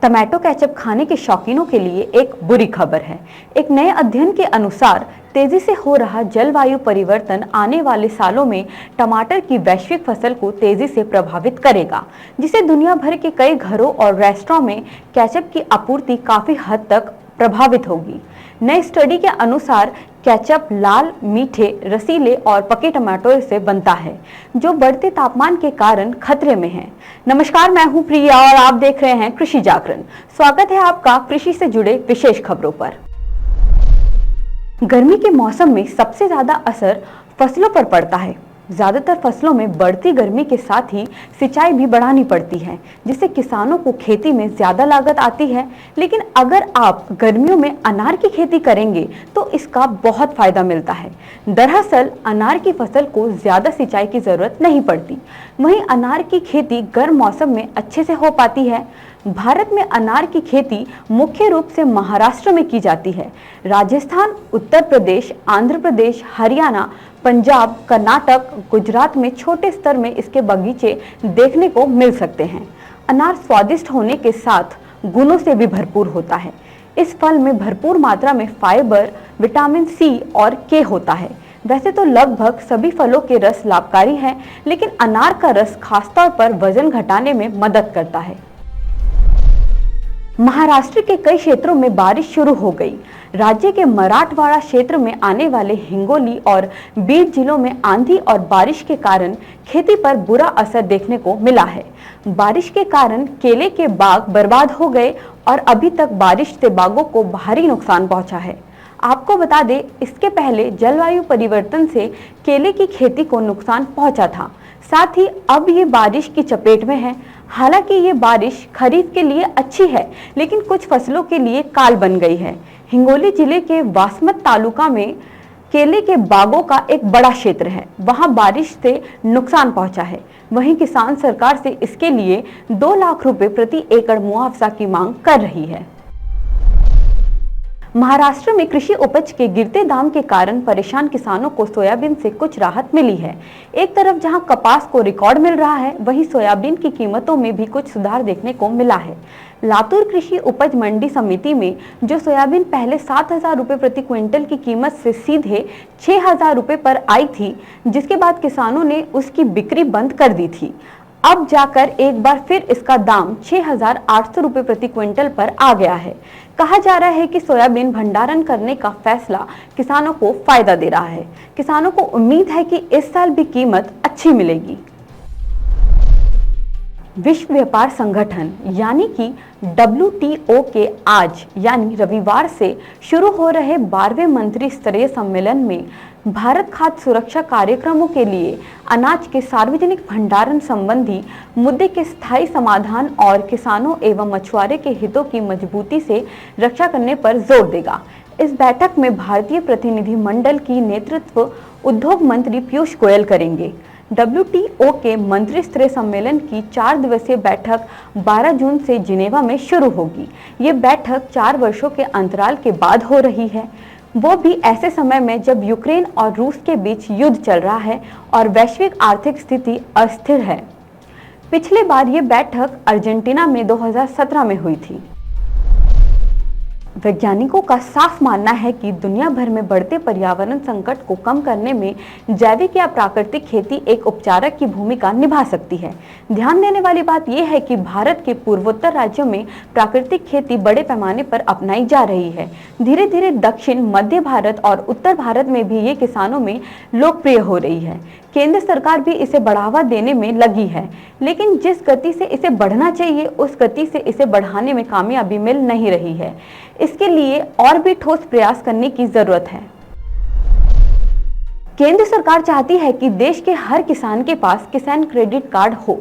Tomato ketchup खाने के शौकीनों के लिए एक बुरी खबर है। एक नए अध्ययन के अनुसार तेजी से हो रहा जलवायु परिवर्तन आने वाले सालों में टमाटर की वैश्विक फसल को तेजी से प्रभावित करेगा, जिससे दुनिया भर के कई घरों और रेस्टोरेंट में केचप की आपूर्ति काफी हद तक प्रभावित होगी। नई स्टडी के अनुसार केचप लाल, मीठे, रसीले और पके टमाटो से बनता है, जो बढ़ते तापमान के कारण खतरे में है। नमस्कार, मैं हूं प्रिया और आप देख रहे हैं कृषि जागरण। स्वागत है आपका कृषि से जुड़े विशेष खबरों पर। गर्मी के मौसम में सबसे ज्यादा असर फसलों पर पड़ता है। ज्यादातर फसलों में बढ़ती गर्मी के साथ ही सिंचाई भी बढ़ानी पड़ती है, जिससे किसानों को खेती में ज्यादा लागत आती है। लेकिन अगर आप गर्मियों में अनार की खेती करेंगे तो इसका बहुत फायदा मिलता है। दरअसल अनार की फसल को ज्यादा सिंचाई की जरूरत नहीं पड़ती। वहीं अनार की खेती गर्म मौसम में अच्छे से हो पाती है। भारत में अनार की खेती मुख्य रूप से महाराष्ट्र में की जाती है। राजस्थान, उत्तर प्रदेश, आंध्र प्रदेश, हरियाणा, पंजाब, कर्नाटक, गुजरात में छोटे स्तर में इसके बगीचे देखने को मिल सकते हैं। अनार स्वादिष्ट होने के साथ गुणों से भी भरपूर होता है। इस फल में भरपूर मात्रा में फाइबर, विटामिन सी और के होता है। वैसे तो लगभग सभी फलों के रस लाभकारी हैं, लेकिन अनार का रस खासतौर पर वजन घटाने में मदद करता है। महाराष्ट्र के कई क्षेत्रों में बारिश शुरू हो गई। राज्य के मराठवाड़ा क्षेत्र में आने वाले हिंगोली और बीड जिलों में आंधी और बारिश के कारण खेती पर बुरा असर देखने को मिला है। बारिश के कारण केले के बाग बर्बाद हो गए और अभी तक बारिश से बागों को भारी नुकसान पहुंचा है। आपको बता दें, इसके पहले जलवायु परिवर्तन से केले की खेती को नुकसान पहुंचा था। साथ ही अब ये बारिश की चपेट में है। हालांकि ये बारिश खरीफ के लिए अच्छी है, लेकिन कुछ फसलों के लिए काल बन गई है। हिंगोली जिले के वासमत तालुका में केले के बागों का एक बड़ा क्षेत्र है। वहां बारिश से नुकसान पहुंचा है। वहीं किसान सरकार से इसके लिए 2 लाख रुपए प्रति एकड़ मुआवजा की मांग कर रही है। महाराष्ट्र में कृषि उपज के गिरते दाम के कारण परेशान किसानों को सोयाबीन से कुछ राहत मिली है। एक तरफ जहां कपास को रिकॉर्ड मिल रहा है, वहीं सोयाबीन की कीमतों में भी कुछ सुधार देखने को मिला है। लातूर कृषि उपज मंडी समिति में जो सोयाबीन पहले 7,000 रुपए प्रति क्विंटल की कीमत से सीधे 6,000 रुपए पर आई थी, जिसके बाद किसानों ने उसकी बिक्री बंद कर दी थी। अब जाकर एक बार फिर इसका दाम 6,800 रुपए प्रति क्विंटल पर आ गया है। कहा जा रहा है कि सोयाबीन भंडारण करने का फैसला किसानों को फायदा दे रहा है। किसानों को उम्मीद है कि इस साल भी कीमत अच्छी मिलेगी। विश्व व्यापार संगठन यानी कि WTO के आज यानी रविवार से शुरू हो रहे 12वें मंत्री स्तरीय सम्मेलन में भारत खाद्य सुरक्षा कार्यक्रमों के लिए अनाज के सार्वजनिक भंडारण संबंधी मुद्दे के स्थायी समाधान और किसानों एवं मछुआरे के हितों की मजबूती से रक्षा करने पर जोर देगा। इस बैठक में भारतीय प्रतिनिधि मंडल की नेतृत्व उद्योग मंत्री पीयूष गोयल करेंगे। WTO के मंत्री स्तरीय सम्मेलन की 4 दिवसीय बैठक 12 जून से जिनेवा में शुरू होगी। ये बैठक 4 वर्षों के अंतराल के बाद हो रही है, वो भी ऐसे समय में जब यूक्रेन और रूस के बीच युद्ध चल रहा है और वैश्विक आर्थिक स्थिति अस्थिर है। पिछली बार ये बैठक अर्जेंटीना में 2017 में हुई थी। वैज्ञानिकों का साफ मानना है कि दुनिया भर में बढ़ते पर्यावरण संकट को कम करने में जैविक या प्राकृतिक खेती एक उपचारक की भूमिका निभा सकती है। ध्यान देने वाली बात यह है कि भारत के पूर्वोत्तर राज्यों में प्राकृतिक खेती बड़े पैमाने पर अपनाई जा रही है। धीरे धीरे दक्षिण, मध्य भारत और उत्तर भारत में भी ये किसानों में लोकप्रिय हो रही है। केंद्र सरकार भी इसे बढ़ावा देने में लगी है, लेकिन जिस गति से इसे बढ़ना चाहिए उस गति से इसे बढ़ाने में कामयाबी मिल नहीं रही है। इसके लिए और भी ठोस प्रयास करने की जरूरत है। केंद्र सरकार चाहती है कि देश के हर किसान के पास किसान क्रेडिट कार्ड हो,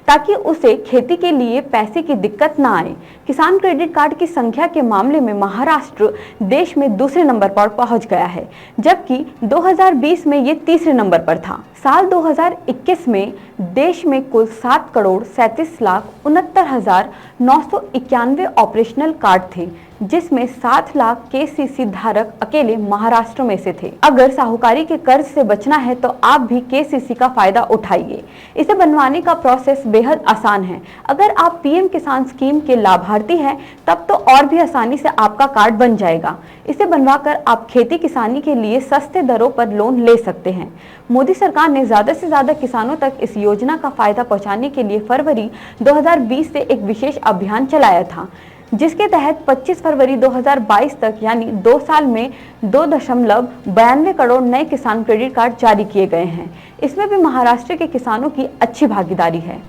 ताकि उसे खेती के लिए पैसे की दिक्कत ना आए। किसान क्रेडिट कार्ड की संख्या के मामले में महाराष्ट्र देश में दूसरे नंबर पर पहुंच गया है, जबकि 2020 में ये तीसरे नंबर पर था। साल 2021 में देश में कुल 7,37,69,991 ऑपरेशनल कार्ड थे, जिसमें 7 लाख केसीसी धारक अकेले महाराष्ट्र में से थे। अगर साहूकारी के कर्ज से बचना है तो आप भी केसीसी का फायदा उठाइए। इसे बनवाने का प्रोसेस बेहद आसान है। अगर आप पीएम किसान स्कीम के लाभार्थी हैं तब तो और भी आसानी से आपका कार्ड बन जाएगा। इसे बनवाकर आप खेती किसानी के लिए सस्ते दरों पर लोन ले सकते हैं। मोदी सरकार ने ज्यादा से ज्यादा किसानों तक इस योजना का फायदा पहुंचाने के लिए फरवरी 2020 से एक विशेष अभियान चलाया था, जिसके तहत 25 फरवरी 2022 तक यानी 2 साल में 2.92 करोड़ नए किसान क्रेडिट कार्ड जारी किए गए हैं। इसमें भी महाराष्ट्र के किसानों की अच्छी भागीदारी है।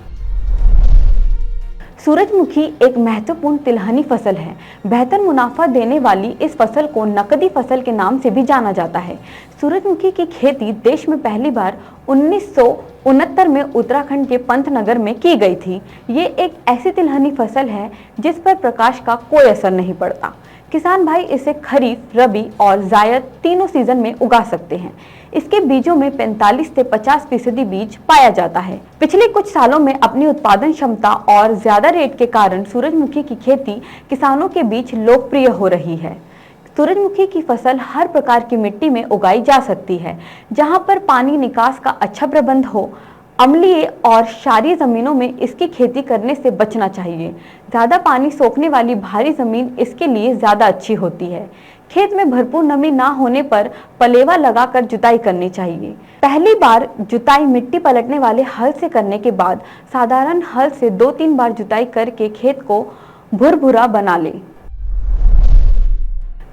सूरजमुखी एक महत्वपूर्ण तिलहनी फसल है। बेहतर मुनाफा देने वाली इस फसल को नकदी फसल के नाम से भी जाना जाता है। सूरजमुखी की खेती देश में पहली बार 1969 में उत्तराखंड के पंतनगर में की गई थी। ये एक ऐसी तिलहनी फसल है जिस पर प्रकाश का कोई असर नहीं पड़ता। किसान भाई इसे खरीफ, रबी और जायद तीनों सीजन में उगा सकते हैं। इसके बीजों में 45 से 50% बीज पाया जाता है। पिछले कुछ सालों में अपनी उत्पादन क्षमता और ज्यादा रेट के कारण सूरजमुखी की खेती किसानों के बीच लोकप्रिय हो रही है। सूरजमुखी की फसल हर प्रकार की मिट्टी में उगाई जा सकती है, जहां पर पानी निकास का अच्छा प्रबंध हो। अम्लीय और क्षारीय जमीनों में इसकी खेती करने से बचना चाहिए। ज्यादा पानी सोखने वाली भारी जमीन इसके लिए ज्यादा अच्छी होती है। खेत में भरपूर नमी ना होने पर पलेवा लगाकर जुताई करनी चाहिए। पहली बार जुताई मिट्टी पलटने वाले हल से करने के बाद साधारण हल से 2-3 बार जुताई करके खेत को भुरभुरा बना ले।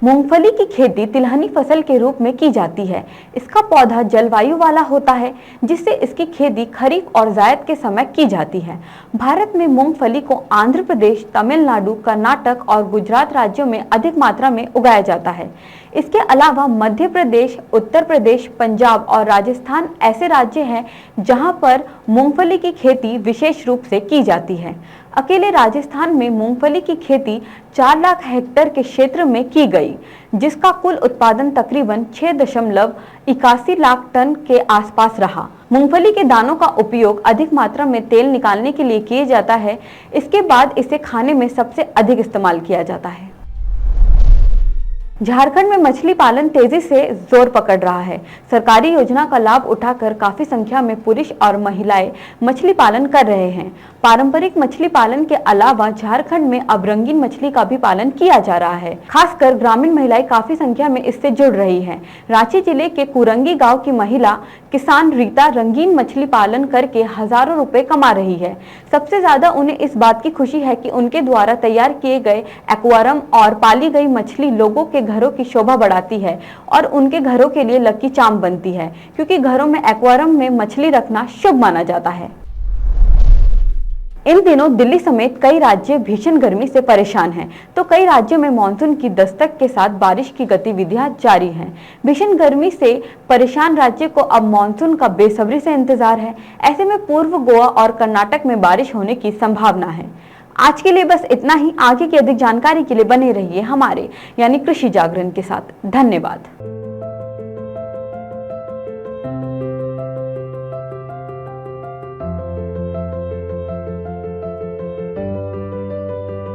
मूंगफली की खेती तिलहनी फसल के रूप में की जाती है। इसका पौधा जलवायु वाला होता है, जिससे इसकी खेती खरीफ और जायद के समय की जाती है। भारत में मूंगफली को आंध्र प्रदेश, तमिलनाडु, कर्नाटक और गुजरात राज्यों में अधिक मात्रा में उगाया जाता है। इसके अलावा मध्य प्रदेश, उत्तर प्रदेश, पंजाब और राजस्थान ऐसे राज्य हैं जहां पर मूंगफली की खेती विशेष रूप से की जाती है। अकेले राजस्थान में मूंगफली की खेती 4 लाख हेक्टेयर के क्षेत्र में की गई, जिसका कुल उत्पादन तकरीबन 6.81 लाख टन के आसपास रहा। मूंगफली के दानों का उपयोग अधिक मात्रा में तेल निकालने के लिए किया जाता है। इसके बाद इसे खाने में सबसे अधिक इस्तेमाल किया जाता है। झारखंड में मछली पालन तेजी से जोर पकड़ रहा है। सरकारी योजना का लाभ उठाकर काफी संख्या में पुरुष और महिलाएं मछली पालन कर रहे हैं। पारंपरिक मछली पालन के अलावा झारखंड में अब रंगीन मछली का भी पालन किया जा रहा है। खासकर ग्रामीण महिलाएं काफी संख्या में इससे जुड़ रही हैं। रांची जिले के कुरंगी गांव की महिला किसान रीता रंगीन मछली पालन करके हजारों रुपए कमा रही है। सबसे ज्यादा उन्हें इस बात की खुशी है कि उनके द्वारा तैयार किए गए एक्वेरियम और पाली गई मछली लोगों के घरों की शोभा बढ़ाती है और उनके घरों के लिए लकी चार्म बनती है, क्योंकि घरों में एक्वेरियम में मछली रखना शुभ माना जाता है। इन दिनों दिल्ली समेत कई राज्य भीषण गर्मी से परेशान हैं, तो कई राज्यों में मानसून की दस्तक के साथ बारिश की गतिविधियां जारी हैं। भीषण गर्मी से परेशान राज्य को अब मानसून का बेसब्री से इंतजार है। ऐसे में पूर्व गोवा और कर्नाटक में बारिश होने की संभावना है। आज के लिए बस इतना ही। आगे की अधिक जानकारी के लिए बने रहिए हमारे यानी कृषि जागरण के साथ। धन्यवाद।